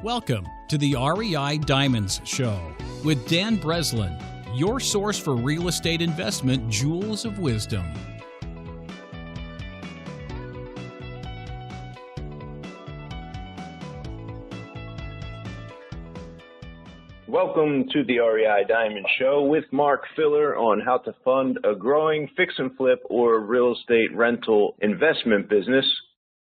Welcome to the REI Diamonds Show with Dan Breslin, your source for real estate investment jewels of wisdom. Welcome to the REI Diamond Show with Mark Filler on how to fund a growing fix and flip or real estate rental investment business.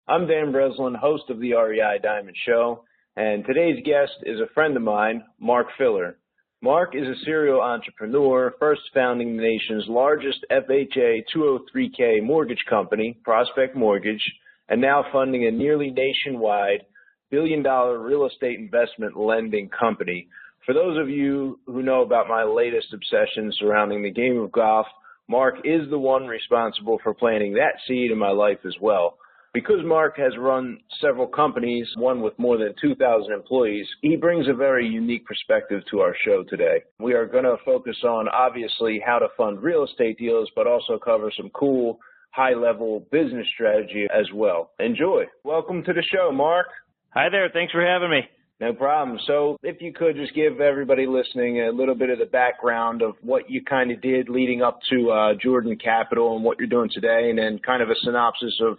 I'm Dan Breslin, host of the REI Diamond Show, and today's guest is a friend of mine, Mark Filler. Mark is a serial entrepreneur, first founding the nation's largest FHA 203K mortgage company, Prospect Mortgage, and now funding a nearly nationwide billion-dollar real estate investment lending company. For those of you who know about my latest obsession surrounding the game of golf, Mark is the one responsible for planting that seed in my life as well. Because Mark has run several companies, one with more than 2,000 employees, he brings a very unique perspective to our show today. We are going to focus on, obviously, how to fund real estate deals, but also cover some cool, high-level business strategy as well. Enjoy. Welcome to the show, Mark. Hi there. Thanks for having me. No problem. So if you could just give everybody listening a little bit of the background of what you kind of did leading up to Jordan Capital and what you're doing today, and then kind of a synopsis of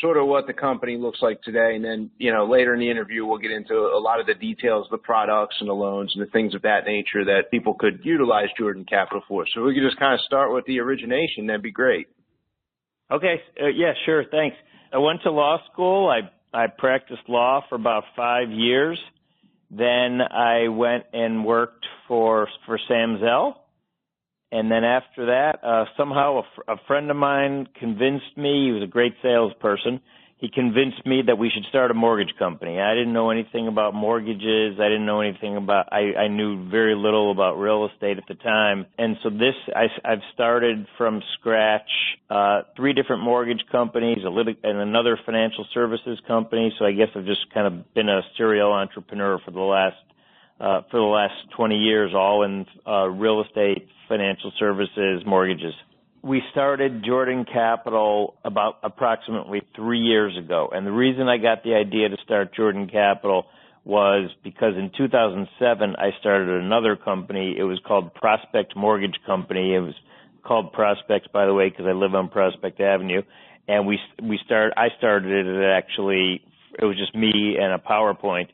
sort of what the company looks like today. And then, later in the interview, we'll get into a lot of the details, the products and the loans and the things of that nature that people could utilize Jordan Capital for. So we could just kind of start with the origination. That'd be great. Okay. Yeah, sure. Thanks. I went to law school. I practiced law for about 5 years. Then I went and worked for Sam Zell. And then after that, somehow a friend of mine convinced me, he was a great salesperson, he convinced me that we should start a mortgage company. I didn't know anything about mortgages. I didn't know anything about, I knew very little about real estate at the time. And so I've started from scratch 3 different mortgage companies, and another financial services company. So I guess I've just kind of been a serial entrepreneur for the last 20 years, all in real estate, financial services, mortgages. We started Jordan Capital about approximately 3 years ago. And the reason I got the idea to start Jordan Capital was because in 2007, I started another company. It was called Prospect Mortgage Company. It was called Prospect, by the way, because I live on Prospect Avenue. And I started it actually, it was just me and a PowerPoint.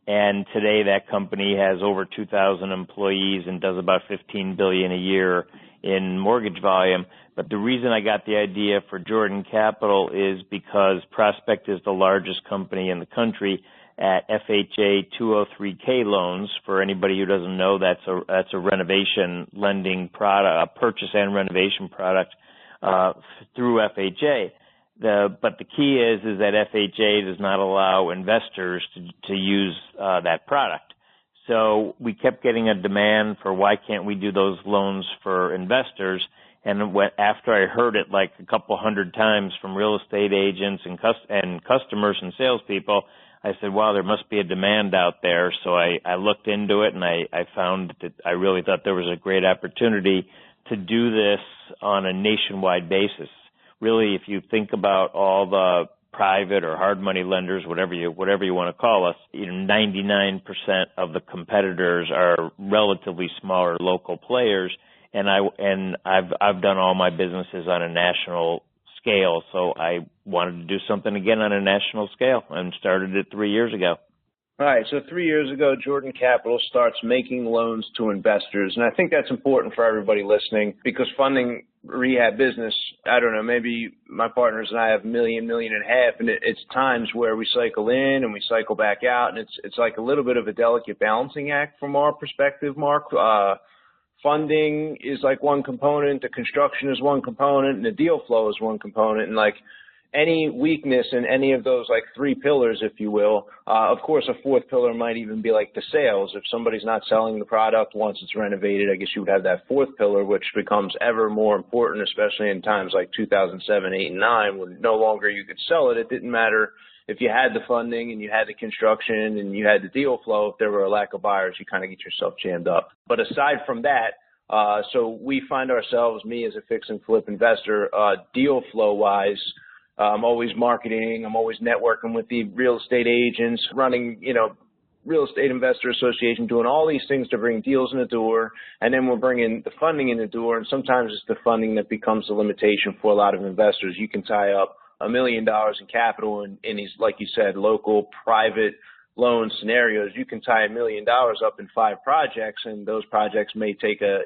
And today that company has over 2,000 employees and does about $15 billion a year in mortgage volume. But the reason I got the idea for Jordan Capital is because Prospect is the largest company in the country at FHA 203K loans. For anybody who doesn't know, that's a renovation lending product, a purchase and renovation product through FHA. But the key is that FHA does not allow investors to use that product. So we kept getting a demand for why can't we do those loans for investors. And after I heard it like a couple hundred times from real estate agents and customers and salespeople, I said, wow, there must be a demand out there. So I looked into it, and I found that I really thought there was a great opportunity to do this on a nationwide basis. Really, if you think about all the private or hard money lenders, whatever you want to call us, 99% of the competitors are relatively smaller local players, and I've done all my businesses on a national scale, so I wanted to do something again on a national scale and started it 3 years ago. All right, so 3 years ago, Jordan Capital starts making loans to investors, and I think that's important for everybody listening because funding rehab business, I don't know, maybe my partners and I have $1 million, $1.5 million, and it's times where we cycle in and we cycle back out, and it's like a little bit of a delicate balancing act from our perspective, Mark. Funding is like one component, the construction is one component, and the deal flow is one component, and like any weakness in any of those like 3 pillars, if you will, of course a 4th pillar might even be like the sales. If somebody's not selling the product once it's renovated, I guess you would have that 4th pillar, which becomes ever more important, especially in times like 2007, 8, and 9, when no longer you could sell it. It didn't matter if you had the funding and you had the construction and you had the deal flow. If there were a lack of buyers, you kind of get yourself jammed up. But aside from that, so we find ourselves, me as a fix and flip investor, deal flow wise, I'm always marketing. I'm always networking with the real estate agents, running, Real Estate Investor Association, doing all these things to bring deals in the door, and then we're bringing the funding in the door, and sometimes it's the funding that becomes the limitation for a lot of investors. You can tie up $1 million in capital in these, like you said, local private loan scenarios. You can tie $1 million up in 5 projects, and those projects may take a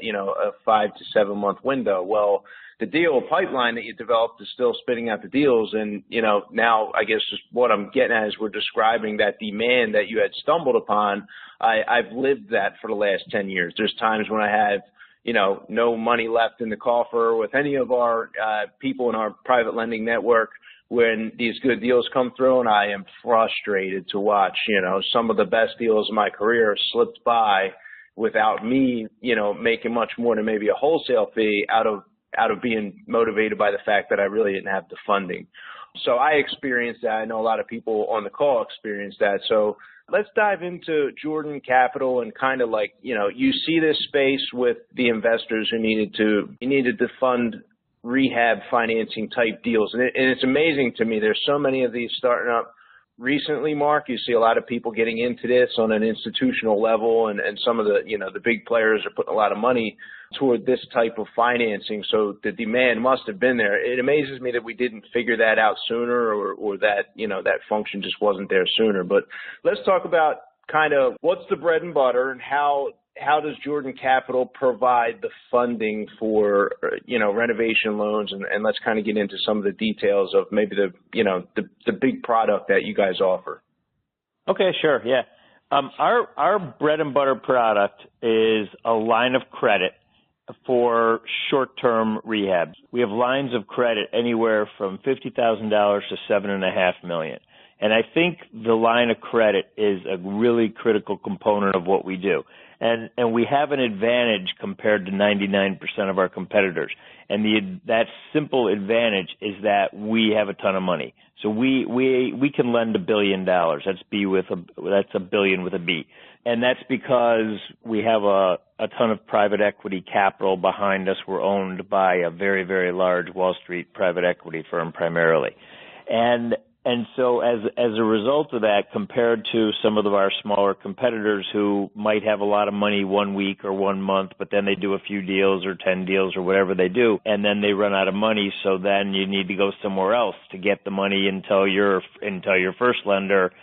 5 to 7 month window. Well, the deal pipeline that you developed is still spitting out the deals. And, now I guess just what I'm getting at is we're describing that demand that you had stumbled upon. I've lived that for the last 10 years. There's times when I have, no money left in the coffer with any of our people in our private lending network when these good deals come through, and I am frustrated to watch, some of the best deals of my career slipped by without me, making much more than maybe a wholesale fee out of being motivated by the fact that I really didn't have the funding. So I experienced that. I know a lot of people on the call experienced that. So let's dive into Jordan Capital and kind of like, you see this space with the investors who needed to fund rehab financing type deals. And it's amazing to me. There's so many of these starting up recently, Mark. You see a lot of people getting into this on an institutional level, and some of the, the big players are putting a lot of money toward this type of financing. So the demand must have been there. It amazes me that we didn't figure that out sooner, or that, that function just wasn't there sooner. But let's talk about kind of what's the bread and butter, and how does Jordan Capital provide the funding for, renovation loans? And let's kind of get into some of the details of maybe the big product that you guys offer. Okay, sure. Yeah. Our bread and butter product is a line of credit for short-term rehabs. We have lines of credit anywhere from $50,000 to $7.5 million. And I think the line of credit is a really critical component of what we do. And we have an advantage compared to 99% of our competitors. And that simple advantage is that we have a ton of money. So we can lend $1 billion. That's a billion with a B. And that's because we have a ton of private equity capital behind us. We're owned by a very, very large Wall Street private equity firm primarily. And so as a result of that, compared to some of our smaller competitors who might have a lot of money 1 week or 1 month, but then they do a few deals or 10 deals or whatever they do, and then they run out of money, so then you need to go somewhere else to get the money until your first lender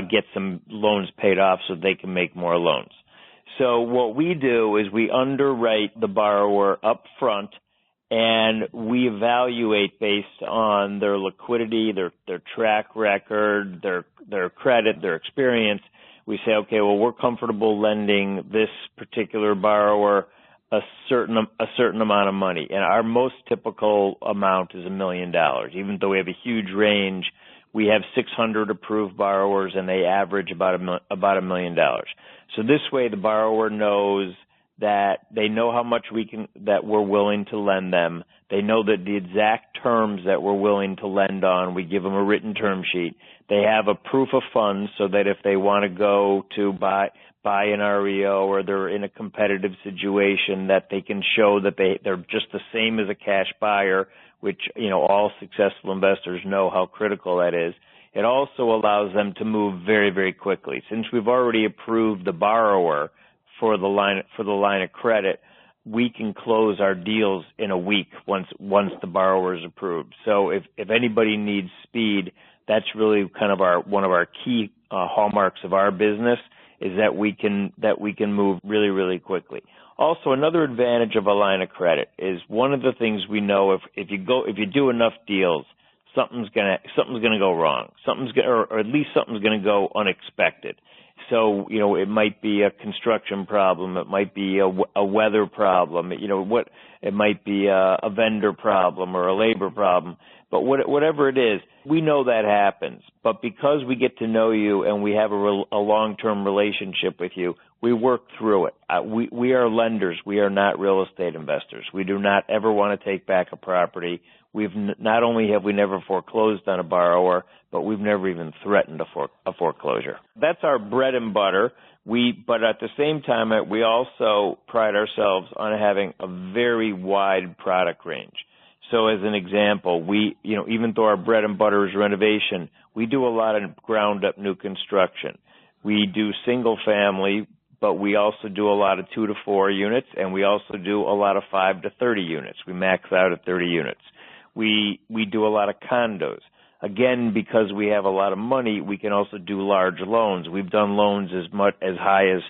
gets some loans paid off so they can make more loans. So what we do is we underwrite the borrower up front, and we evaluate based on their liquidity, their track record, their credit, their experience. We say, okay, well, we're comfortable lending this particular borrower a certain amount of money, and our most typical amount is $1 million. Even though we have a huge range, we have 600 approved borrowers, and they average about $1 million. So this way, the borrower knows that they know how much that we're willing to lend them. They know that the exact terms that we're willing to lend on. We give them a written term sheet. They have a proof of funds so that if they want to go to buy an REO, or they're in a competitive situation, that they can show that they're just the same as a cash buyer, which, all successful investors know how critical that is. It also allows them to move very, very quickly. Since we've already approved the borrower for the line of credit, we can close our deals in a week once the borrower is approved. So if anybody needs speed, that's really kind of one of our key hallmarks of our business, is that we can move really, really quickly. Also, another advantage of a line of credit is one of the things we know, if you do enough deals, something's gonna go wrong. Or at least something's gonna go unexpected. So, it might be a construction problem. It might be a weather problem. It might be a vendor problem or a labor problem. But whatever it is, we know that happens. But because we get to know you and we have a long-term relationship with you, we work through it. We are lenders. We are not real estate investors. We do not ever want to take back a property. Not only have we never foreclosed on a borrower, but we've never even threatened a foreclosure. That's our bread and butter. But at the same time, we also pride ourselves on having a very wide product range. So as an example, even though our bread and butter is renovation, we do a lot of ground up new construction. We do single family, but we also do a lot of 2 to 4 units, and we also do a lot of 5 to 30 units. We max out at 30 units. We do a lot of condos. Again, because we have a lot of money, we can also do large loans. We've done loans as high as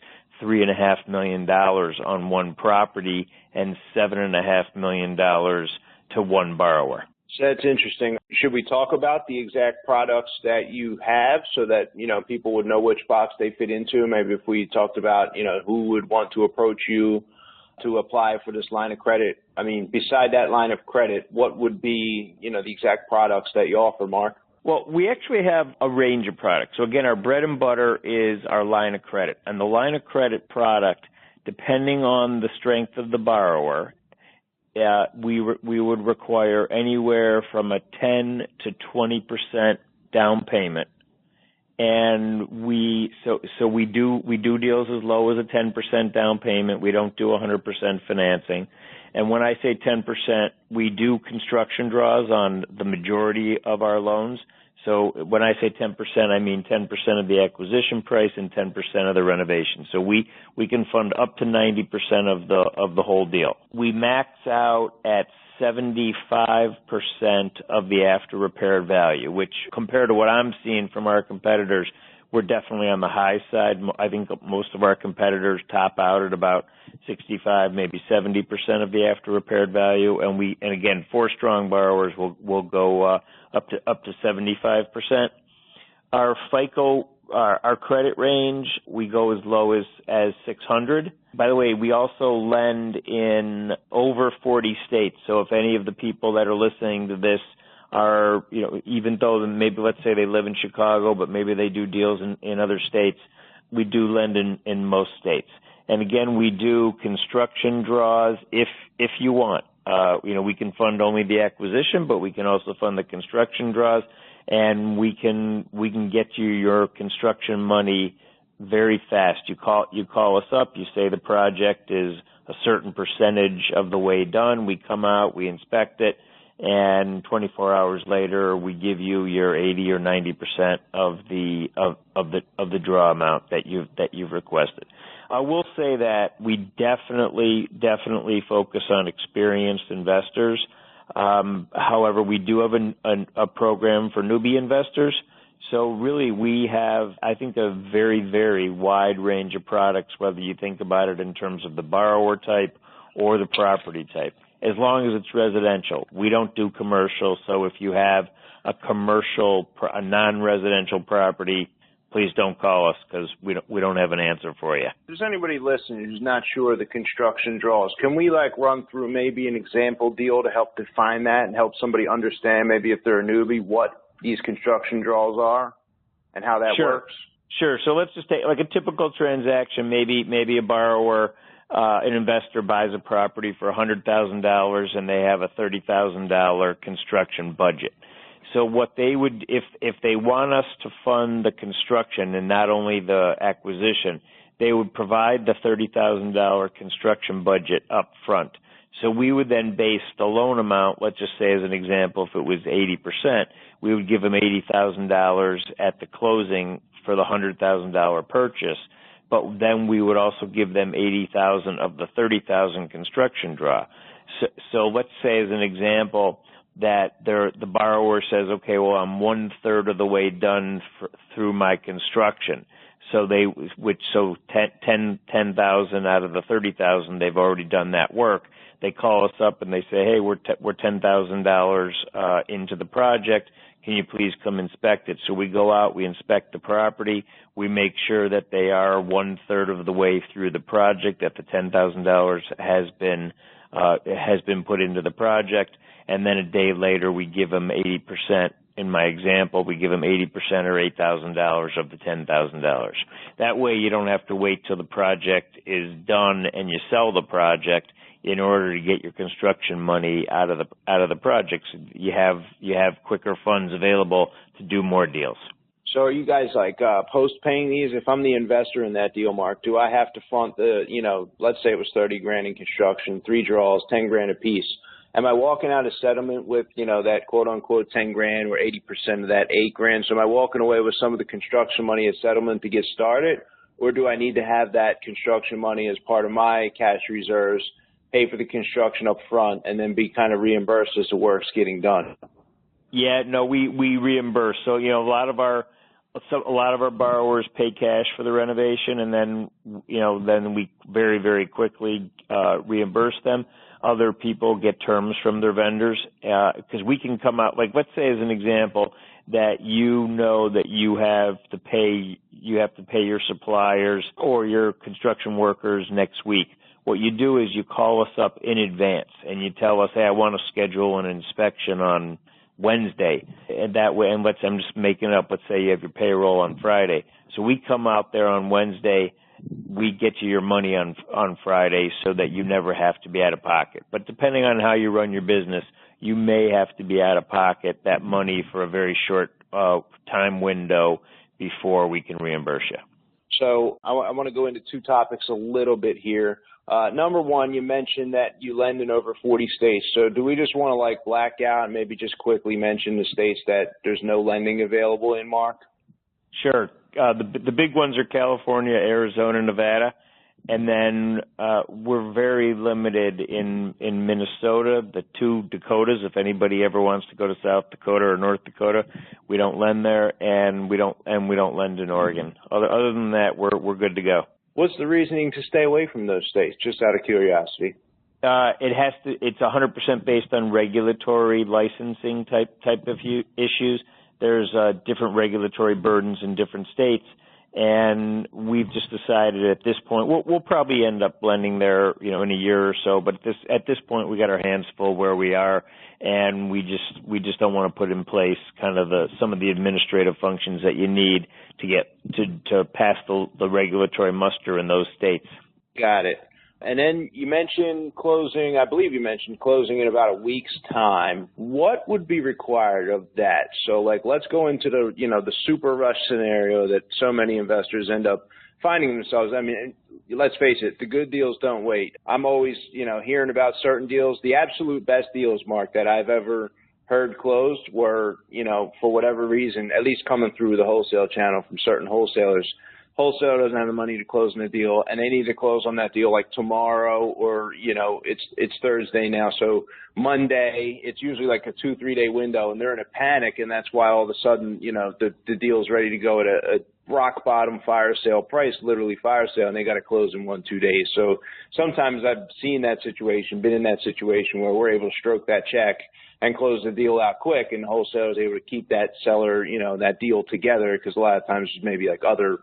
$3.5 million on one property and $7.5 million to one borrower. So that's interesting. Should we talk about the exact products that you have so that, people would know which box they fit into? Maybe if we talked about, who would want to approach you to apply for this line of credit. I mean, beside that line of credit, what would be, the exact products that you offer, Mark? Well, we actually have a range of products. So again, our bread and butter is our line of credit. And the line of credit product, depending on the strength of the borrower, we would require anywhere from a 10 to 20% down payment. And we do deals as low as a 10% down payment. We don't do 100% financing. And when I say 10%, we do construction draws on the majority of our loans. So when I say 10%, I mean 10% of the acquisition price and 10% of the renovation. So we can fund up to 90% of the whole deal. We max out at 75% of the after repair value, which compared to what I'm seeing from our competitors, we're definitely on the high side. I think most of our competitors top out at about 65, maybe 70% of the after repaired value, and again, for strong borrowers, we'll go up to 75%. Our FICO, our credit range, we go as low as 600. By the way, we also lend in over 40 states. So if any of the people that are listening to this are, even though maybe let's say they live in Chicago, but maybe they do deals in other states, we do lend in most states. And again, we do construction draws if you want. We can fund only the acquisition, but we can also fund the construction draws, and we can get you your construction money very fast. You call us up, you say the project is a certain percentage of the way done. We come out, we inspect it, and 24 hours later, we give you your 80 or 90% of the draw amount that you've requested. I will say that we definitely focus on experienced investors. However, we do have a program for newbie investors. So really, we have, I think, a very, very wide range of products, whether you think about it in terms of the borrower type or the property type, as long as it's residential. We don't do commercial, so if you have a non-residential property, please don't call us because we don't have an answer for you. If there's anybody listening who's not sure of the construction draws, can we run through maybe an example deal to help define that and help somebody understand, maybe if they're a newbie, what these construction draws are and how that works? Sure. So let's just take a typical transaction. Maybe a borrower, an investor buys a property for $100,000 and they have a $30,000 construction budget. So what they would, if they want us to fund the construction and not only the acquisition, they would provide the $30,000 construction budget up front. So we would then base the loan amount, let's just say as an example, if it was 80%, we would give them $80,000 at the closing for the $100,000 purchase, but then we would also give them $80,000 of the $30,000 construction draw. So let's say as an example, that the borrower says, okay, well, I'm 1/3 of the way done through my construction. So so 10,000 out of the 30,000, they've already done that work. They call us up and they say, hey, we're $10,000 into the project. Can you please come inspect it? So we go out, we inspect the property, we make sure that they are 1/3 of the way through the project, that the $10,000 has been put into the project. And then a day later, we give them 80%. In my example, we give them 80% or $8,000 of the $10,000. That way, you don't have to wait till the project is done and you sell the project in order to get your construction money out of the projects. You have quicker funds available to do more deals. So are you guys post-paying these? If I'm the investor in that deal, Mark, do I have to front let's say it was $30,000 in construction, 3 draws, $10,000 a piece. Am I walking out of settlement with, that quote unquote 10 grand or 80% of that 8 grand? So am I walking away with some of the construction money at settlement to get started? Or do I need to have that construction money as part of my cash reserves, pay for the construction up front, and then be kind of reimbursed as the work's getting done? Yeah, no, we reimburse. So, a lot of our borrowers pay cash for the renovation, and then we very, very quickly reimburse them. Other people get terms from their vendors because we can come out, like, let's say as an example that that you have to pay your suppliers or your construction workers next week. What you do is you call us up in advance and you tell us, hey, I want to schedule an inspection on Wednesday, and that way, and I'm just making it up, let's say you have your payroll on Friday. So we come out there on Wednesday, we get you your money on Friday so that you never have to be out of pocket. But depending on how you run your business, you may have to be out of pocket that money for a very short time window before we can reimburse you. So I want to go into two topics a little bit here. Number one, you mentioned that you lend in over 40 states. So do we just want to black out and maybe just quickly mention the states that there's no lending available in, Mark? Sure. The big ones are California, Arizona, Nevada, and then we're very limited in Minnesota, the 2 Dakotas. If anybody ever wants to go to South Dakota or North Dakota, we don't lend there, and we don't lend in Oregon. Other than that, we're good to go. What's the reasoning to stay away from those states, just out of curiosity? It's 100% based on regulatory licensing type of issues. There's different regulatory burdens in different states, and we've just decided at this point we'll probably end up blending there, in a year or so. But at this point, we got our hands full where we are, and we just don't want to put in place kind of some of the administrative functions that you need to get to pass the regulatory muster in those states. Got it. And then you mentioned closing, I believe you mentioned closing in about a week's time. What would be required of that? So let's go into the super rush scenario that so many investors end up finding themselves. I mean, let's face it, the good deals don't wait. I'm always, hearing about certain deals. The absolute best deals, Mark, that I've ever heard closed were, for whatever reason, at least coming through the wholesale channel from certain wholesalers. Wholesale doesn't have the money to close on the deal, and they need to close on that deal tomorrow, or it's Thursday now, so Monday. It's usually a 2-3 day window, and they're in a panic, and that's why all of a sudden the deal's ready to go at a rock bottom fire sale price, literally fire sale, and they got to close in 1-2 days. So sometimes I've seen that situation, been in that situation where we're able to stroke that check and close the deal out quick, and the wholesaler is able to keep that seller, that deal together, because a lot of times there's maybe other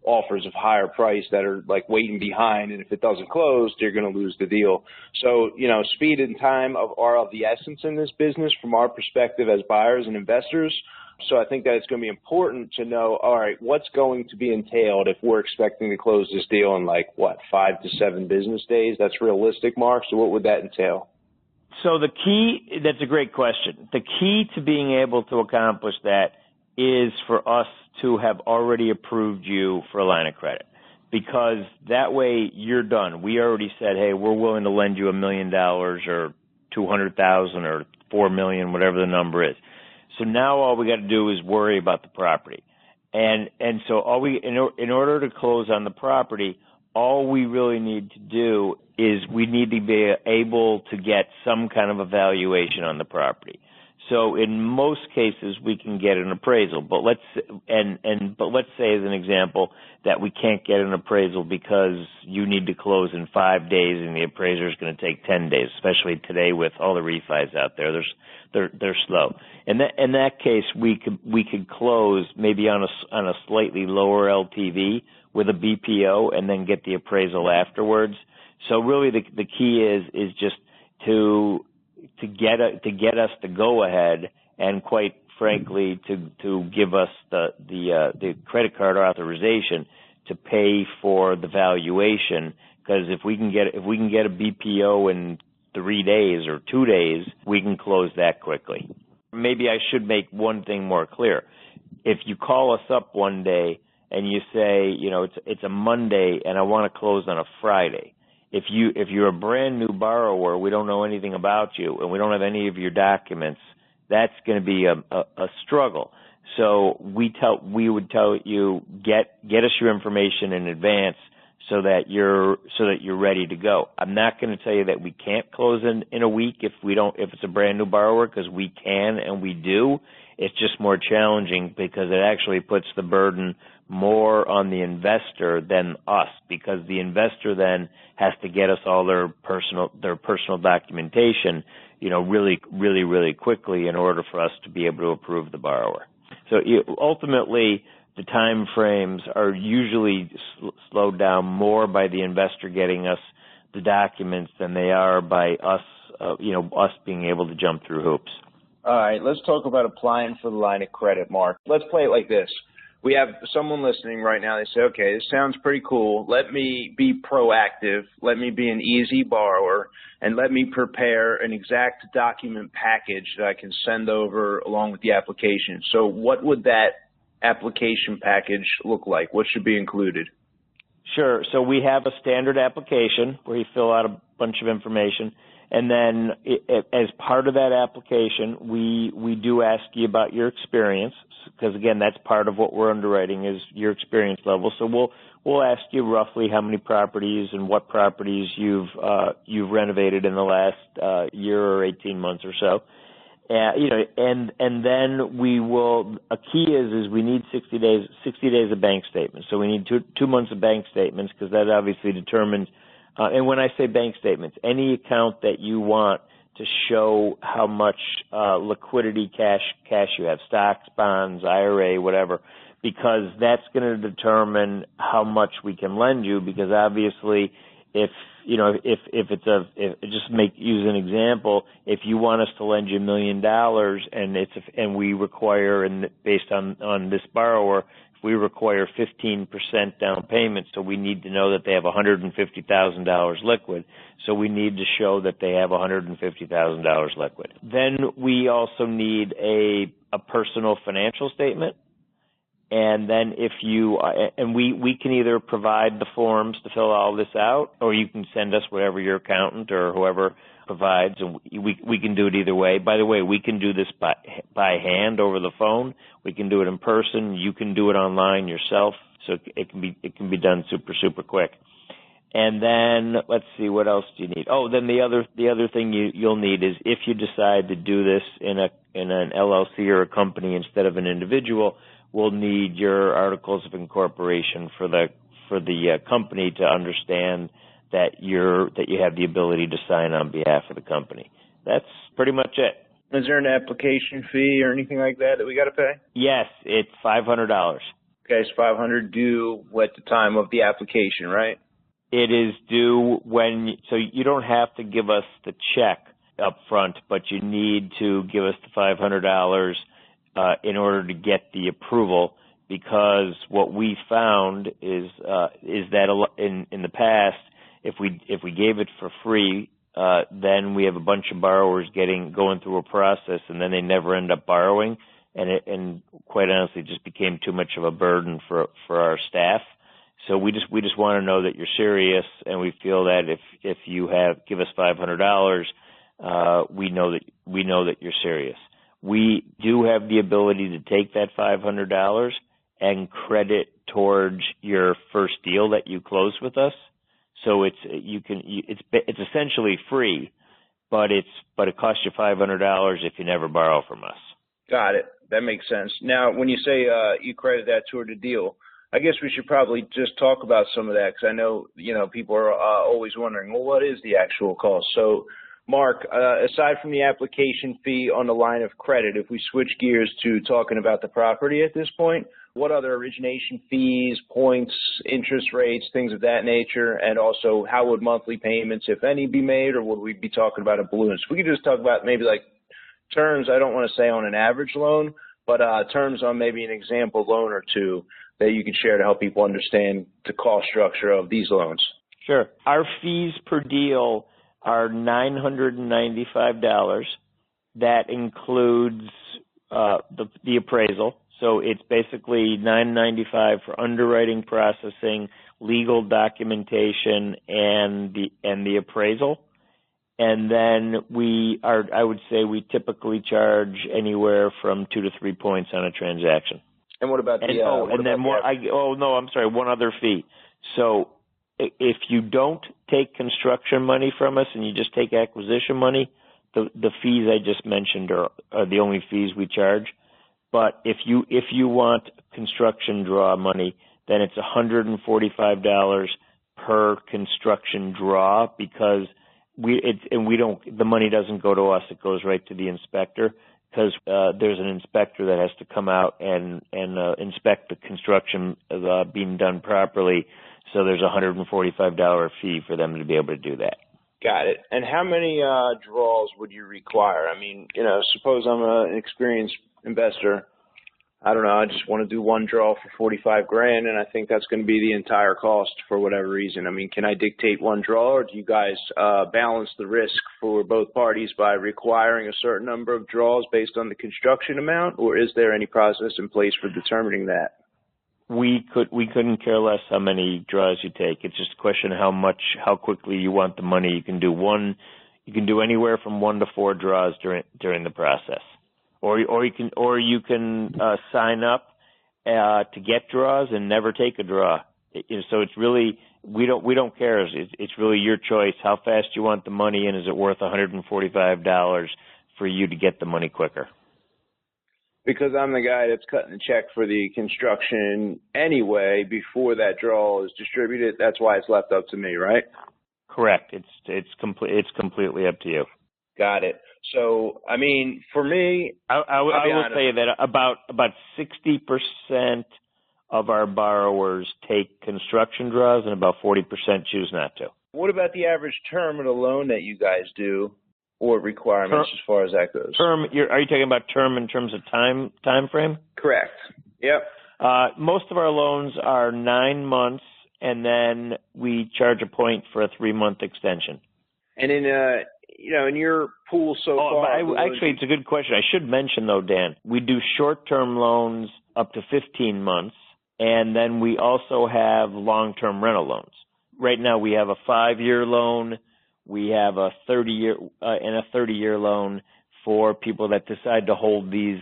offers of higher price that are waiting behind, and if it doesn't close, they're going to lose the deal. So, speed and time are of the essence in this business from our perspective as buyers and investors. So I think that it's going to be important to know, all right, what's going to be entailed if we're expecting to close this deal in 5 to 7 business days? That's realistic, Mark. So what would that entail? So that's a great question. The key to being able to accomplish that is for us to have already approved you for a line of credit, because that way you're done. We already said, hey, we're willing to lend you $1 million or $200,000 or $4 million, whatever the number is. So now all we got to do is worry about the property, and so in order to close on the property, all we really need to do is we need to be able to get some kind of evaluation on the property. So in most cases we can get an appraisal, but let's say as an example that we can't get an appraisal because you need to close in 5 days and the appraiser is going to take 10 days, especially today with all the refis out there. They're slow. In that case, we could close maybe on a slightly lower LTV with a BPO and then get the appraisal afterwards. So really the key is just to get us to go ahead and, quite frankly, to give us the credit card authorization to pay for the valuation. Because if we can get a BPO in 3 days or 2 days, we can close that quickly. Maybe I should make one thing more clear. If you call us up one day and you say, it's a Monday and I want to close on a Friday, If you're a brand new borrower, we don't know anything about you, and we don't have any of your documents, that's going to be a struggle. So we would tell you get us your information in advance so that you're ready to go. I'm not going to tell you that we can't close in a week if it's a brand new borrower, because we can and we do. It's just more challenging because it actually puts the burden more on the investor than us, because the investor then has to get us all their personal documentation, really quickly in order for us to be able to approve the borrower. So ultimately, the time frames are usually slowed down more by the investor getting us the documents than they are by us, us being able to jump through hoops. All right, let's talk about applying for the line of credit, Mark. Let's play it like this. We have someone listening right now. They say, okay, this sounds pretty cool. Let me be proactive. Let me be an easy borrower, and let me prepare an exact document package that I can send over along with the application. So what would that application package look like? What should be included? Sure. So we have a standard application where you fill out a bunch of information. And then as part of that application, we do ask you about your experience, because, again, that's part of what we're underwriting is your experience level. So we'll ask you roughly how many properties and what properties you've renovated in the last year or 18 months or so. And then we will. A key is we need 60 days of bank statements. So we need two months of bank statements, because that obviously determines. And when I say bank statements, any account that you want to show how much liquidity cash you have, stocks, bonds, IRA, whatever, because that's going to determine how much we can lend you. Because obviously, use an example, if you want us to lend you $1 million and we require, and based on this borrower, we require 15% down payment, so we need to know that they have $150,000 liquid. So we need to show that they have $150,000 liquid. Then we also need a personal financial statement. And then we can either provide the forms to fill all this out, or you can send us whatever your accountant or whoever provides, and we can do it either way. By the way, we can do this by hand over the phone. We can do it in person. You can do it online yourself, so it can be done super quick. And then let's see, what else do you need? Oh, then the other thing you'll need is, if you decide to do this in an LLC or a company instead of an individual, we'll need your articles of incorporation for the company to understand that you have the ability to sign on behalf of the company. That's pretty much it. Is there an application fee or anything like that we got to pay? Yes, it's $500. Okay, so $500 due at the time of the application, right? It is due so you don't have to give us the check up front, but you need to give us the $500 in order to get the approval, because what we found is that in the past, if we gave it for free, then we have a bunch of borrowers going through a process, and then they never end up borrowing, and quite honestly, it just became too much of a burden for our staff. So we just want to know that you're serious, and we feel that if you give us $500, we know that you're serious. We do have the ability to take that $500 and credit towards your first deal that you close with us. So it's essentially free, but it costs you $500 if you never borrow from us. Got it. That makes sense. Now, when you say you credit that toward the deal, I guess we should probably just talk about some of that, because I know people are always wondering, well, what is the actual cost? So, Mark, aside from the application fee on the line of credit, if we switch gears to talking about the property at this point, what other origination fees, points, interest rates, things of that nature, and also how would monthly payments, if any, be made, or would we be talking about a balloon? So we could just talk about maybe like terms, I don't want to say on an average loan, but terms on maybe an example loan or two that you could share to help people understand the cost structure of these loans. Sure. Our fees per deal are $995. That includes the appraisal. So it's basically $9.95 for underwriting, processing, legal documentation, and the appraisal. And then I would say we typically charge anywhere from 2 to 3 points on a transaction. And what about one other fee. So if you don't take construction money from us and you just take acquisition money, the fees I just mentioned are the only fees we charge. But if you want construction draw money, then it's $145 per construction draw, because the money doesn't go to us; it goes right to the inspector, because there's an inspector that has to come out and inspect the construction being done properly. So there's a $145 fee for them to be able to do that. Got it. And how many draws would you require? I mean, suppose I'm an experienced investor. I don't know. I just want to do one draw for $45,000, and I think that's going to be the entire cost for whatever reason. I mean, can I dictate one draw, or do you guys balance the risk for both parties by requiring a certain number of draws based on the construction amount, or is there any process in place for determining that? We couldn't care less how many draws you take. It's just a question of how quickly you want the money. You can do anywhere from 1 to 4 draws during the process. Or you can sign up to get draws and never take a draw. So it's really we don't care. It's really your choice how fast you want the money, and is it worth $145 for you to get the money quicker? Because I'm the guy that's cutting the check for the construction anyway before that draw is distributed. That's why it's left up to me, right? Correct. It's completely up to you. Got it. So, I mean, for me, I will say that about 60% of our borrowers take construction draws, and about 40% choose not to. What about the average term of the loan that you guys do, or requirements as far as that goes? Term? Are you talking about term in terms of time frame? Correct. Yep. Most of our loans are 9 months, and then we charge a point for a 3-month extension. And in your pool so far? Actually, it's a good question. I should mention, though, Dan, we do short-term loans up to 15 months, and then we also have long-term rental loans. Right now, we have a 5-year loan. We have a 30-year and a 30-year loan for people that decide to hold these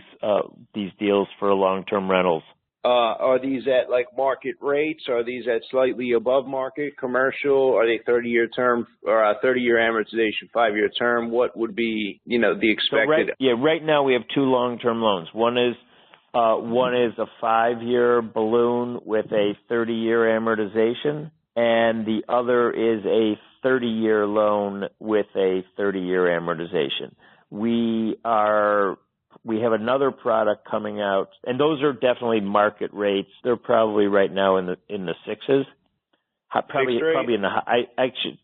deals for long-term rentals. Are these at like market rates? Are these at slightly above market, commercial? Are they 30-year term or a 30-year amortization, 5-year term? What would be, the expected? Right now we have 2 long-term loans. One is a 5-year balloon with a 30-year amortization, and the other is a 30-year loan with a 30-year amortization. We have another product coming out, and those are definitely market rates. They're probably right now in the 6s. Probably in the high.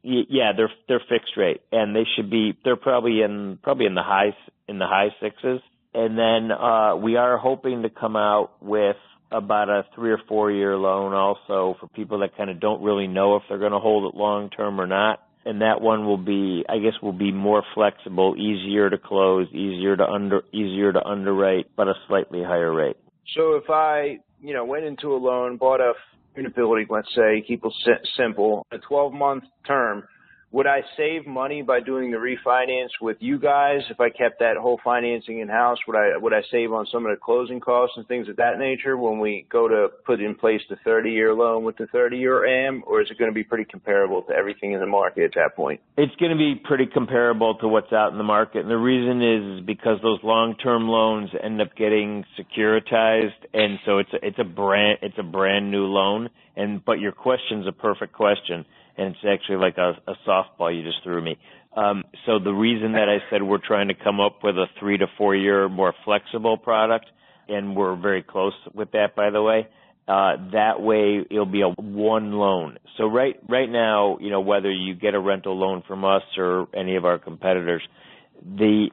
They're fixed rate, and they're probably in the high 6s. And then we are hoping to come out with about a 3 or 4 year loan also for people that kind of don't really know if they're going to hold it long term or not. And that one will be more flexible, easier to close, easier to underwrite, but a slightly higher rate. So if I, went into a loan, bought a unit building, let's say, keep it simple, a 12-month term, would I save money by doing the refinance with you guys if I kept that whole financing in-house? Would I save on some of the closing costs and things of that nature when we go to put in place the 30-year loan with the 30-year AM, or is it going to be pretty comparable to everything in the market at that point? It's going to be pretty comparable to what's out in the market, and the reason is because those long-term loans end up getting securitized, and so it's a brand new loan. But your question's a perfect question. And it's actually like a softball you just threw me. So the reason that I said we're trying to come up with a 3 to 4 year more flexible product, and we're very close with that, by the way, that way it'll be a one loan. So right now, whether you get a rental loan from us or any of our competitors, the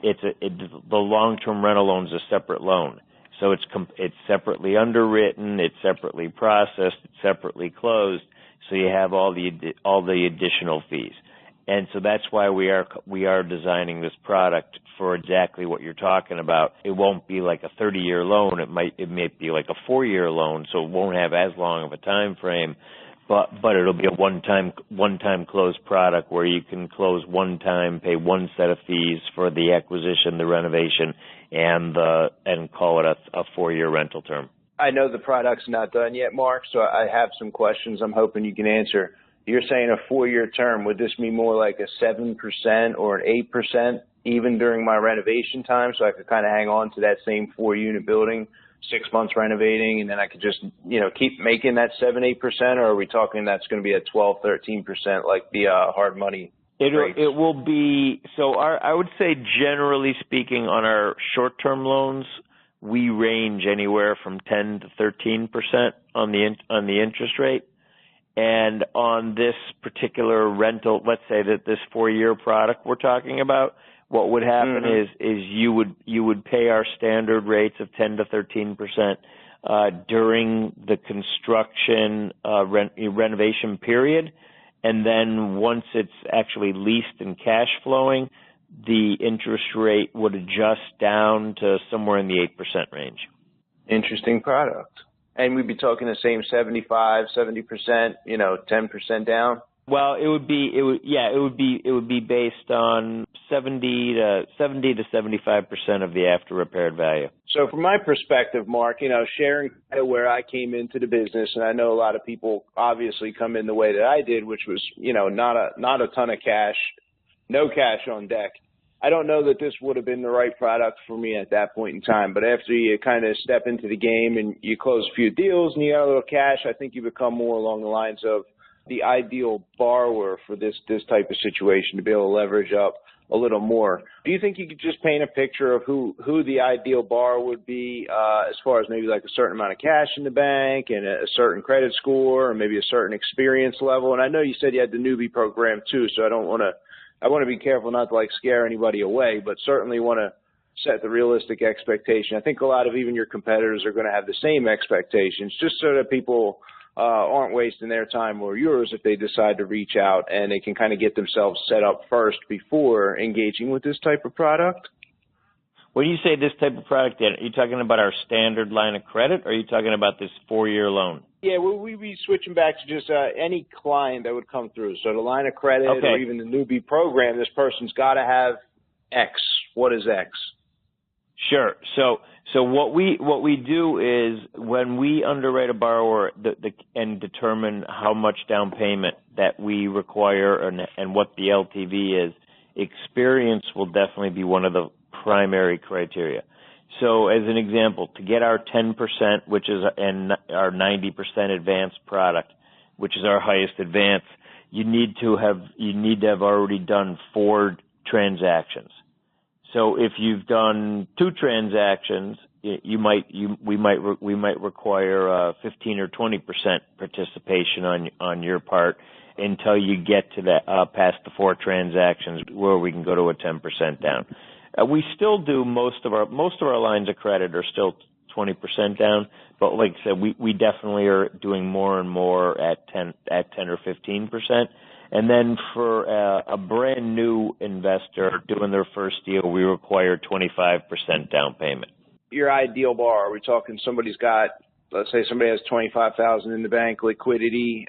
long-term rental loan is a separate loan. So it's separately underwritten, it's separately processed, it's separately closed. So you have all the additional fees. And so that's why we are designing this product for exactly what you're talking about. It won't be like a 30-year loan. It might be like a 4-year loan, so it won't have as long of a time frame. But it'll be a one-time close product where you can close one time, pay one set of fees for the acquisition, the renovation, and call it a 4-year rental term. I know the product's not done yet, Mark, so I have some questions I'm hoping you can answer. You're saying a 4-year term. Would this be more like a 7% or an 8% even during my renovation time, so I could kind of hang on to that same 4-unit building, 6 months renovating, and then I could just, keep making that 7-8%, or are we talking that's going to be a 12-13% like the hard money rates? It will be, so I would say generally speaking on our short-term loans, we range anywhere from 10 to 13% on the interest rate. And on this particular rental, let's say that this 4-year product we're talking about, what would happen is you would pay our standard rates of 10 to 13% during the construction renovation period, and then once it's actually leased and cash flowing, the interest rate would adjust down to somewhere in the 8% range. Interesting product. And we'd be talking the same 75, 70%, 10% down? Well, it would be based on 70 to 75% of the after repaired value. So from my perspective, Mark, sharing where I came into the business, and I know a lot of people obviously come in the way that I did, which was, not a ton of cash, no cash on deck. I don't know that this would have been the right product for me at that point in time, but after you kind of step into the game and you close a few deals and you got a little cash, I think you become more along the lines of the ideal borrower for this type of situation to be able to leverage up a little more. Do you think you could just paint a picture of who the ideal borrower would be as far as maybe like a certain amount of cash in the bank and a certain credit score or maybe a certain experience level? And I know you said you had the newbie program too, so I want to be careful not to like scare anybody away, but certainly want to set the realistic expectation. I think a lot of even your competitors are going to have the same expectations, just so that people aren't wasting their time or yours if they decide to reach out and they can kind of get themselves set up first before engaging with this type of product. When you say this type of product, Dan, are you talking about our standard line of credit, or are you talking about this 4-year loan? Yeah, we'd be switching back to just any client that would come through. So the line of credit or even the newbie program, this person's got to have X. What is X? Sure. So what we do is when we underwrite a borrower and determine how much down payment that we require and what the LTV is, experience will definitely be one of the primary criteria. So as an example, to get our 10%, which is our 90% advanced product, which is our highest advance, you need to have already done 4 transactions. So if you've done 2 transactions, we might require 15 or 20% participation on your part until you get to that past the 4 transactions where we can go to a 10% down. We still do most of our lines of credit are still 20% down, but like I said, we definitely are doing more and more at 10 or 15%. And then for a brand new investor doing their first deal, we require 25% down payment. Your ideal borrower, are we talking somebody's got, let's say somebody has $25,000 in the bank, liquidity,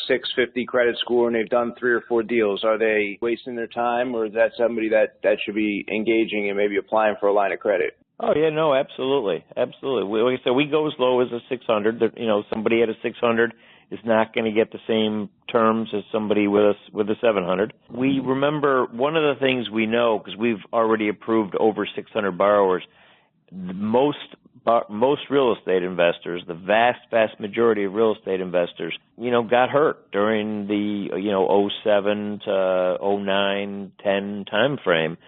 650 credit score, and they've done 3 or 4 deals. Are they wasting their time, or is that somebody that should be engaging and maybe applying for a line of credit? Oh yeah, no, absolutely. Like I said, we go as low as a 600. Somebody at a 600 is not going to get the same terms as somebody with a 700. We remember one of the things we know, because we've already approved over 600 borrowers. Most real estate investors, the vast majority of real estate investors, got hurt during the 07 to 09, 10 time frame.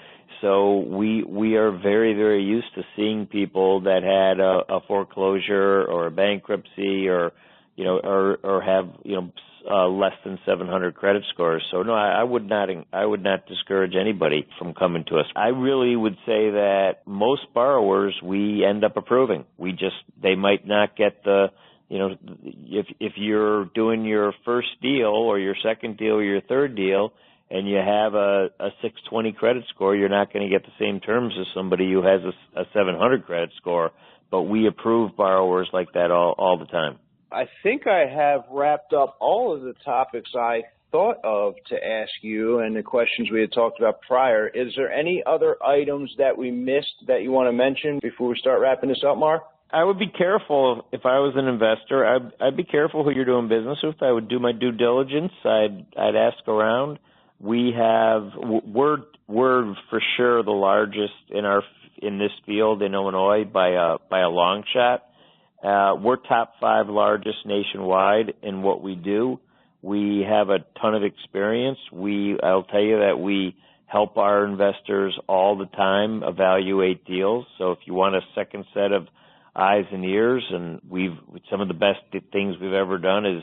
So we are very, very used to seeing people that had a foreclosure or a bankruptcy or have less than 700 credit scores. So no, I would not discourage anybody from coming to us. I really would say that most borrowers we end up approving. They might not get if you're doing your first deal or your second deal or your third deal and you have a 620 credit score, you're not going to get the same terms as somebody who has a 700 credit score. But we approve borrowers like that all the time. I think I have wrapped up all of the topics I thought of to ask you and the questions we had talked about prior. Is there any other items that we missed that you want to mention before we start wrapping this up, Mark? I would be careful if I was an investor. I'd be careful who you're doing business with. I would do my due diligence. I'd ask around. We're for sure the largest in this field in Illinois by a long shot. We're top 5 largest nationwide in what we do. We have a ton of experience. I'll tell you that we help our investors all the time evaluate deals. So if you want a second set of eyes and ears, and some of the best things we've ever done is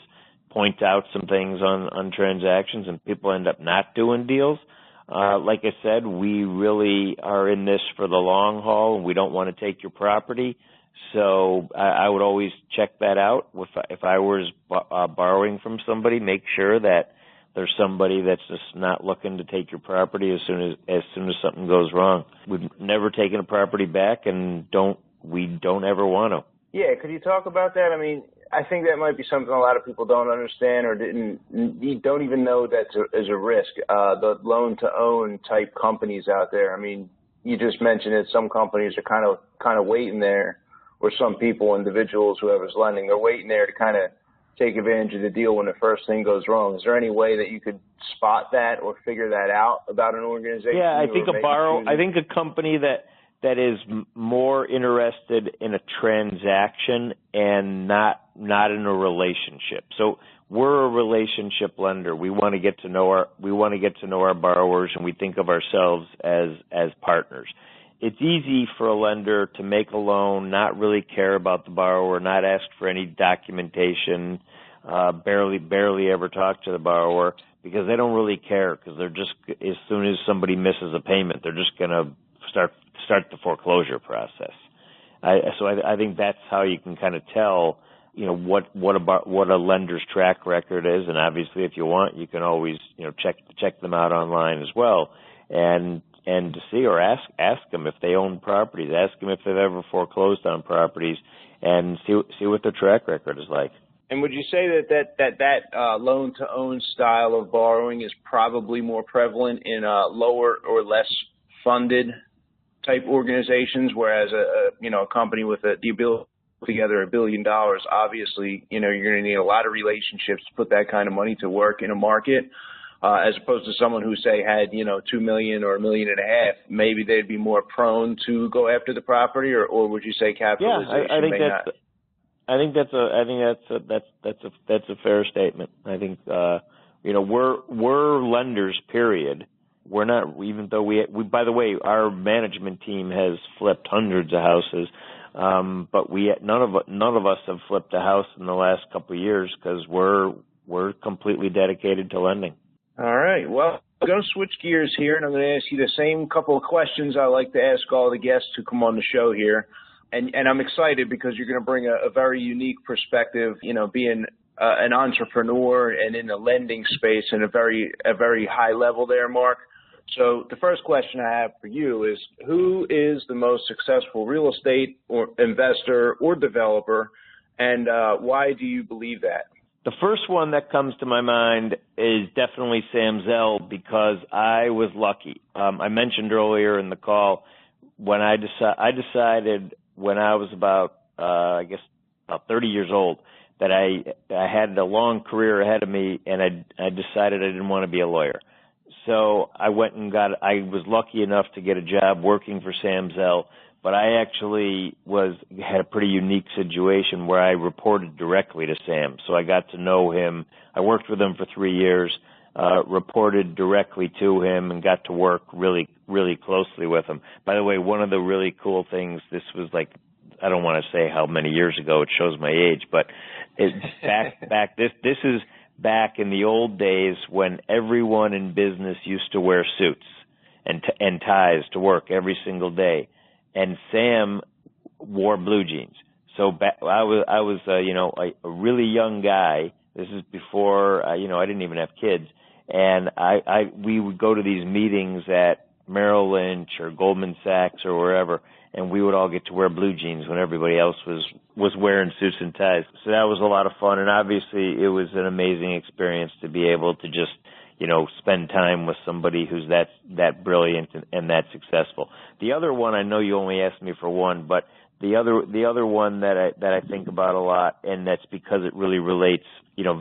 point out some things on transactions, and people end up not doing deals. Like I said, we really are in this for the long haul, and we don't want to take your property. So I would always check that out. If I was borrowing from somebody, make sure that there's somebody that's just not looking to take your property as soon as something goes wrong. We've never taken a property back, and we don't ever want to. Yeah, could you talk about that? I mean, I think that might be something a lot of people don't understand or don't even know that is a risk. The loan-to-own type companies out there. I mean, you just mentioned that some companies are kind of waiting there, or some people, individuals, whoever's lending, they're waiting there to kind of take advantage of the deal when the first thing goes wrong. Is there any way that you could spot that or figure that out about an organization? Yeah, I think a company that is more interested in a transaction and not in a relationship. So we're a relationship lender. We want to get to know our borrowers, and we think of ourselves as partners. It's easy for a lender to make a loan, not really care about the borrower, not ask for any documentation, barely ever talk to the borrower, because they don't really care, because they're just, as soon as somebody misses a payment, they're just going to start the foreclosure process. I think that's how you can kind of tell, what a lender's track record is. And obviously, if you want, you can always, check them out online as well, and to see, or ask them if they own properties, ask them if they've ever foreclosed on properties, and see what their track record is like. And would you say that loan-to-own style of borrowing is probably more prevalent in lower or less funded type organizations, whereas a company with the ability to put together $1 billion, obviously, you're going to need a lot of relationships to put that kind of money to work in a market, as opposed to someone who, say, had, $2 million or $1.5 million, maybe they'd be more prone to go after the property, or would you say capitalization may not? I think that's a fair statement. I think we're lenders, period. We're not, even though we by the way, our management team has flipped hundreds of houses, but none of us have flipped a house in the last couple of years, because we're completely dedicated to lending. All right. Well, I'm going to switch gears here, and I'm going to ask you the same couple of questions I like to ask all the guests who come on the show here. And I'm excited because you're going to bring a very unique perspective, being an entrepreneur and in the lending space in a very high level there, Mark. So the first question I have for you is, who is the most successful real estate or investor or developer, and why do you believe that? The first one that comes to my mind is definitely Sam Zell, because I was lucky. I mentioned earlier in the call when I decided when I was about 30 years old that I had a long career ahead of me, and I decided I didn't want to be a lawyer. So I went and I was lucky enough to get a job working for Sam Zell, but I actually had a pretty unique situation where I reported directly to Sam. So I got to know him. I worked with him for 3 years, reported directly to him, and got to work really, really closely with him. By the way, one of the really cool things, this was like, I don't want to say how many years ago, it shows my age, but this is back in the old days when everyone in business used to wear suits and ties to work every single day, and Sam wore blue jeans. So I was a really young guy. This is before I didn't even have kids, And we would go to these meetings at Merrill Lynch or Goldman Sachs or wherever, and we would all get to wear blue jeans when everybody else was wearing suits and ties. So that was a lot of fun, and obviously it was an amazing experience to be able to just, spend time with somebody who's that brilliant and that successful. The other one, I know you only asked me for one, but the other one that I think about a lot, and that's because it really relates,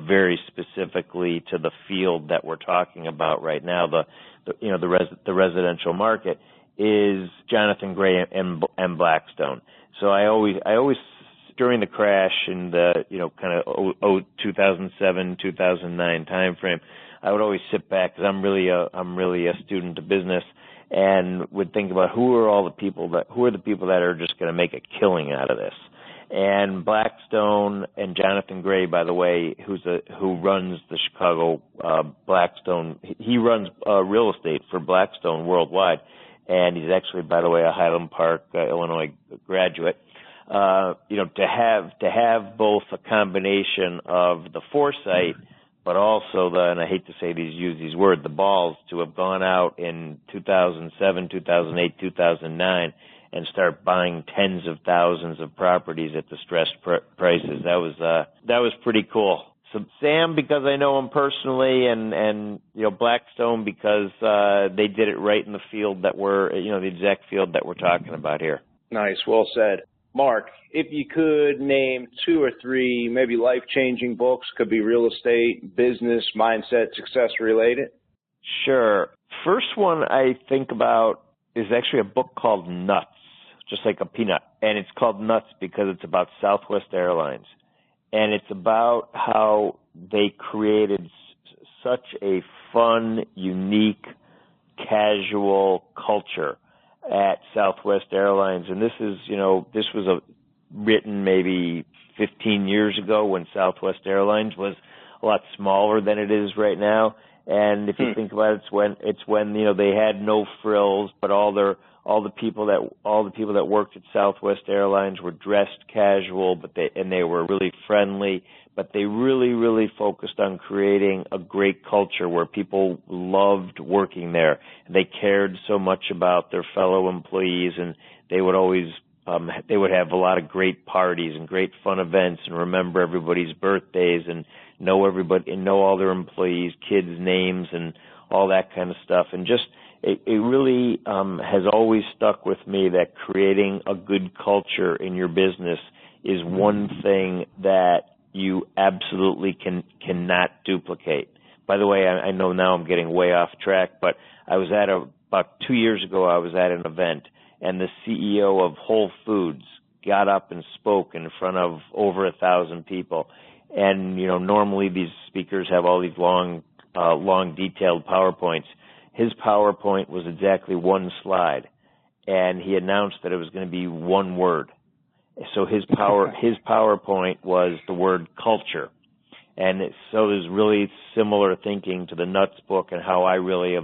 very specifically to the field that we're talking about right now, the residential market, is Jonathan Gray and Blackstone. So I always during the crash in the kind of 2007 2009 timeframe, I would always sit back because I'm really a student of business, and would think about who are the people that are just going to make a killing out of this. And Blackstone and Jonathan Gray, by the way, who runs the Chicago Blackstone, he runs real estate for Blackstone worldwide, and he's actually, by the way, a Highland Park, Illinois graduate. To have both a combination of the foresight, but also and I hate to use these words, the balls to have gone out in 2007, 2008, 2009 and start buying tens of thousands of properties at distressed prices. That was pretty cool. So Sam, because I know him personally, and Blackstone because they did it right in the field that the exact field that we're talking about here. Nice, well said. Mark, if you could name 2 or 3 maybe life-changing books, could be real estate, business, mindset, success related. Sure. First one I think about is actually a book called Nuts, just like a peanut. And it's called Nuts because it's about Southwest Airlines. And it's about how they created such a fun, unique, casual culture at Southwest Airlines. And this was written maybe 15 years ago when Southwest Airlines was a lot smaller than it is right now. And if you think about it, it's when they had no frills, but all the people that worked at Southwest Airlines were dressed casual, but they were really friendly, but they really focused on creating a great culture where people loved working there. They cared so much about their fellow employees, and they would always they would have a lot of great parties and great fun events and remember everybody's birthdays and know everybody and know all their employees' kids' names and all that kind of stuff. And just it really has always stuck with me that creating a good culture in your business is one thing that you absolutely cannot duplicate. By the way, I know now I'm getting way off track, but I was about 2 years ago, I was at an event, and the CEO of Whole Foods got up and spoke in front of over 1,000 people. And, normally these speakers have all these long detailed PowerPoints. His PowerPoint was exactly one slide, and he announced that it was going to be one word. So his PowerPoint was the word culture. And so there's really similar thinking to the Nuts book and how I really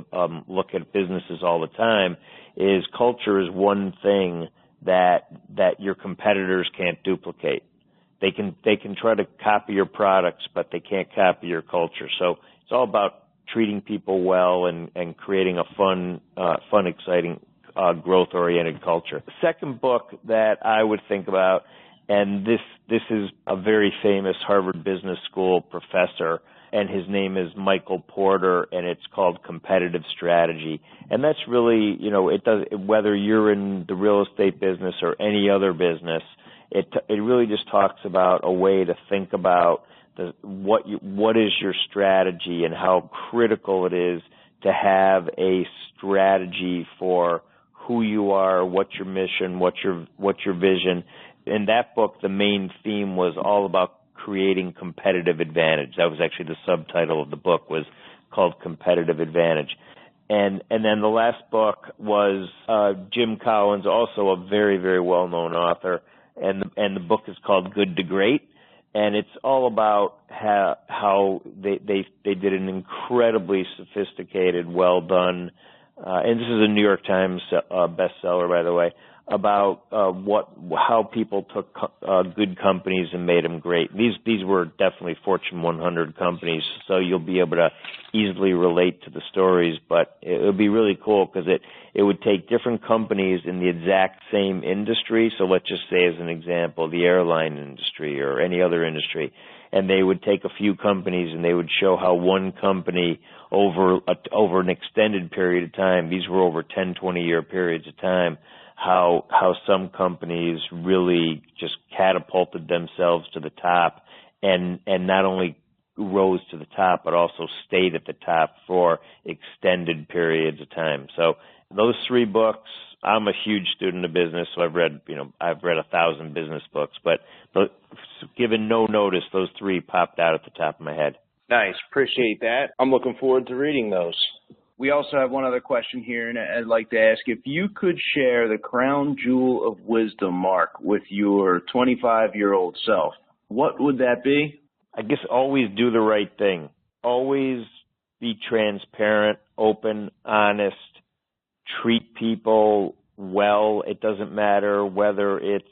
look at businesses all the time is culture is one thing that your competitors can't duplicate. They can try to copy your products, but they can't copy your culture. So it's all about treating people well and creating a fun, exciting, growth-oriented culture. The second book that I would think about, and this is a very famous Harvard Business School professor, and his name is Michael Porter, and it's called Competitive Strategy. And that's really, whether you're in the real estate business or any other business, it really just talks about a way to think about what is your strategy and how critical it is to have a strategy for who you are, what's your mission, what's your vision. In that book, the main theme was all about creating competitive advantage. That was actually the subtitle of the book, was called Competitive Advantage. And then the last book was Jim Collins, also a very, very well-known author, and the book is called Good to Great, and it's all about how they did an incredibly sophisticated, well-done, and this is a New York Times bestseller, by the way, about how people took good companies and made them great. These were definitely Fortune 100 companies, so you'll be able to easily relate to the stories. But it would be really cool because it would take different companies in the exact same industry. So let's just say, as an example, the airline industry or any other industry, and they would take a few companies and they would show how one company over an extended period of time, these were over 10, 20-year periods of time, how some companies really just catapulted themselves to the top and not only rose to the top but also stayed at the top for extended periods of time. So those 3 books, I'm a huge student of business, so I've read 1,000 business books, but given no notice, those 3 popped out at the top of my head. Nice. Appreciate that. I'm looking forward to reading those. We also have one other question here, and I'd like to ask if you could share the crown jewel of wisdom, Mark, with your 25-year-old self. What would that be? I guess always do the right thing. Always be transparent, open, honest, treat people well. It doesn't matter whether it's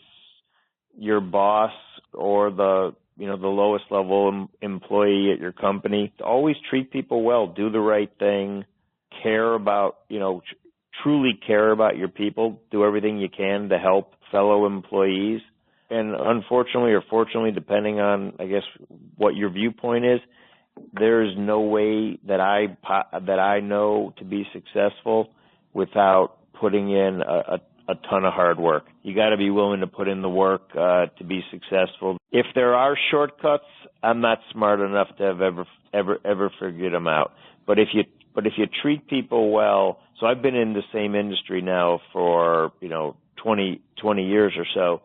your boss or the lowest level employee at your company. Always treat people well. Do the right thing. Care about, truly care about your people. Do everything you can to help fellow employees. And unfortunately or fortunately, depending on, I guess, what your viewpoint is, there is no way that I know to be successful without putting in a ton of hard work. You got to be willing to put in the work to be successful. If there are shortcuts, I'm not smart enough to have ever figured them out. But if you treat people well, so I've been in the same industry now for 20 years or so,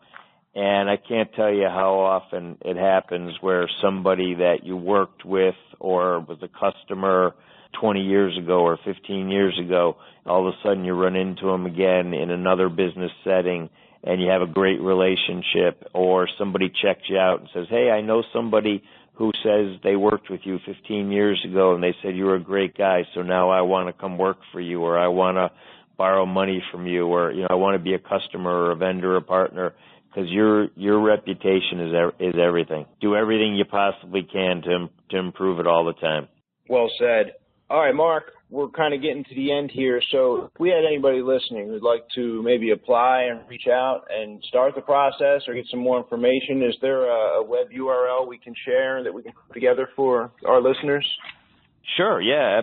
and I can't tell you how often it happens where somebody that you worked with or was a customer 20 years ago or 15 years ago, all of a sudden you run into them again in another business setting and you have a great relationship, or somebody checks you out and says, hey, I know somebody who says they worked with you 15 years ago and they said you were a great guy, so now I want to come work for you, or I want to borrow money from you, or I want to be a customer or a vendor or a partner, because your reputation is everything. Do everything you possibly can to improve it all the time. Well said. All right, Mark, we're kind of getting to the end here. So if we had anybody listening who'd like to maybe apply and reach out and start the process or get some more information, is there a web URL we can share that we can put together for our listeners? Sure, yeah,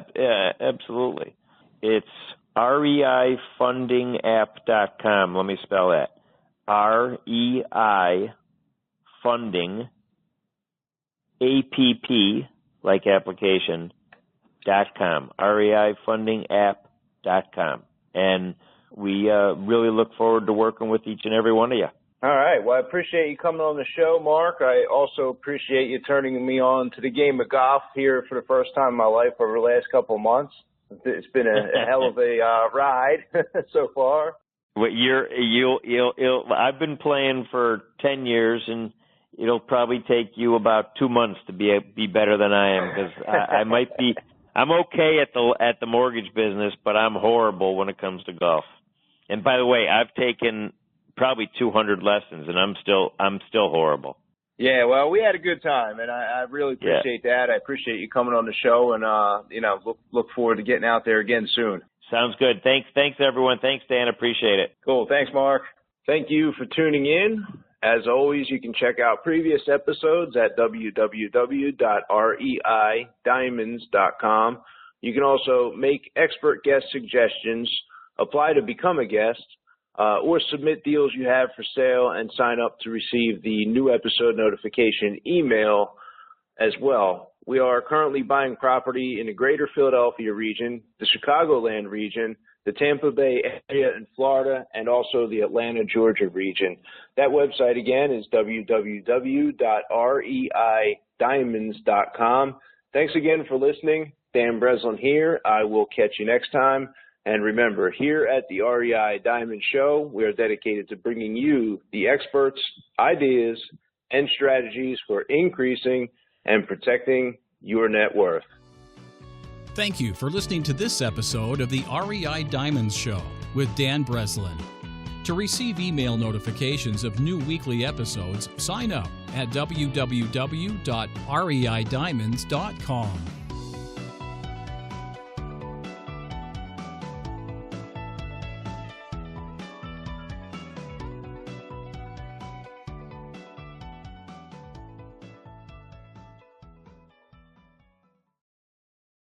absolutely. It's reifundingapp.com. Let me spell that. REI funding, APP, like application, .com, reifundingapp.com. And we really look forward to working with each and every one of you. All right. Well, I appreciate you coming on the show, Mark. I also appreciate you turning me on to the game of golf here for the first time in my life over the last couple of months. It's been a hell of a ride so far. Well, I've been playing for 10 years, and it'll probably take you about 2 months to be better than I am, because I might be. I'm okay at the mortgage business, but I'm horrible when it comes to golf. And by the way, I've taken probably 200 lessons, and I'm still horrible. Yeah, well, we had a good time, and I really appreciate that. I appreciate you coming on the show, and look forward to getting out there again soon. Sounds good. Thanks, everyone. Thanks, Dan. Appreciate it. Cool. Thanks, Mark. Thank you for tuning in. As always, you can check out previous episodes at www.reidiamonds.com. You can also make expert guest suggestions, apply to become a guest, or submit deals you have for sale and sign up to receive the new episode notification email as well. We are currently buying property in the greater Philadelphia region, the Chicagoland region, the Tampa Bay area in Florida, and also the Atlanta, Georgia region. That website again is www.reidiamonds.com. Thanks again for listening. Dan Breslin here. I will catch you next time. And remember, here at the REI Diamond Show, we are dedicated to bringing you the experts, ideas, and strategies for increasing and protecting your net worth. Thank you for listening to this episode of the REI Diamonds Show with Dan Breslin. To receive email notifications of new weekly episodes, sign up at www.reidiamonds.com.